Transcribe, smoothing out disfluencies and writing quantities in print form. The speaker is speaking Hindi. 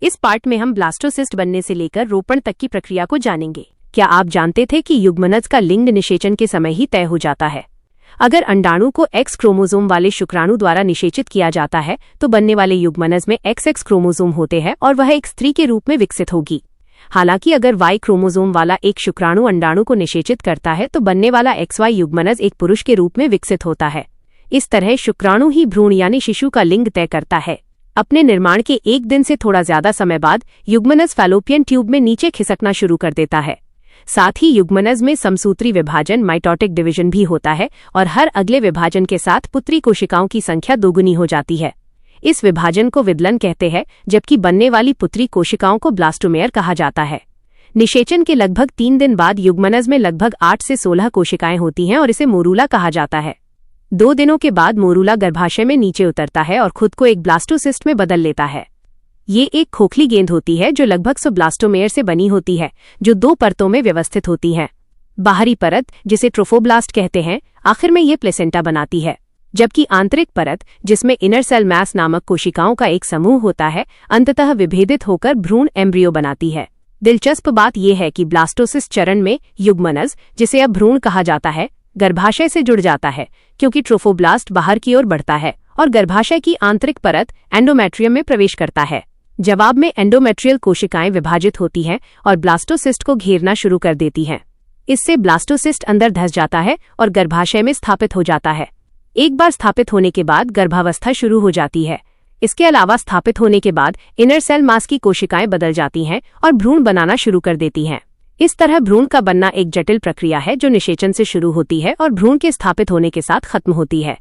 इस पार्ट में हम ब्लास्टोसिस्ट बनने से लेकर रोपण तक की प्रक्रिया को जानेंगे। क्या आप जानते थे कि युग्मनज का लिंग निषेचन के समय ही तय हो जाता है? अगर अंडाणु को एक्स क्रोमोसोम वाले शुक्राणु द्वारा निषेचित किया जाता है तो बनने वाले युग्मनज में XX क्रोमोसोम होते हैं और वह एक स्त्री के रूप में विकसित होगी। हालांकि अगर Y क्रोमोसोम वाला एक शुक्राणु अंडाणु को निषेचित करता है तो बनने वाला XY युग्मनज एक पुरुष के रूप में विकसित होता है। इस तरह शुक्राणु ही भ्रूण यानी शिशु का लिंग तय करता है। अपने निर्माण के एक दिन से थोड़ा ज्यादा समय बाद युग्मनज फैलोपियन ट्यूब में नीचे खिसकना शुरू कर देता है। साथ ही युग्मनज में समसूत्री विभाजन माइटोटिक डिवीजन भी होता है और हर अगले विभाजन के साथ पुत्री कोशिकाओं की संख्या दोगुनी हो जाती है। इस विभाजन को विदलन कहते हैं, जबकि बनने वाली पुत्री कोशिकाओं को ब्लास्टोमेयर कहा जाता है। निषेचन के लगभग 3 दिन बाद युग्मनज में लगभग 8 से 16 कोशिकाएं होती हैं और इसे मोरूला कहा जाता है। 2 दिनों के बाद मोरूला गर्भाशय में नीचे उतरता है और खुद को एक ब्लास्टोसिस्ट में बदल लेता है। ये एक खोखली गेंद होती है जो लगभग 100 ब्लास्टोमेयर से बनी होती है, जो 2 परतों में व्यवस्थित होती है। बाहरी परत, जिसे ट्रोफोब्लास्ट कहते हैं, आखिर में ये प्लेसेंटा बनाती है, जबकि आंतरिक परत, जिसमें इनर सेल मैस नामक कोशिकाओं का एक समूह होता है, अंततः विभेदित होकर भ्रूण एम्ब्रियो बनाती है। दिलचस्प बात यह है कि ब्लास्टोसिस चरण में युग्मनज, जिसे अब भ्रूण कहा जाता है, गर्भाशय से जुड़ जाता है, क्योंकि ट्रोफोब्लास्ट बाहर की ओर बढ़ता है और गर्भाशय की आंतरिक परत एंडोमेट्रियम में प्रवेश करता है। जवाब में एंडोमेट्रियल कोशिकाएं विभाजित होती हैं और ब्लास्टोसिस्ट को घेरना शुरू कर देती हैं। इससे ब्लास्टोसिस्ट अंदर धंस जाता है और गर्भाशय में स्थापित हो जाता है। एक बार स्थापित होने के बाद गर्भावस्था शुरू हो जाती है। इसके अलावा स्थापित होने के बाद इनर सेल मास की कोशिकाएं बदल जाती हैं और भ्रूण बनाना शुरू कर देती हैं। इस तरह भ्रूण का बनना एक जटिल प्रक्रिया है जो निषेचन से शुरू होती है और भ्रूण के स्थापित होने के साथ खत्म होती है।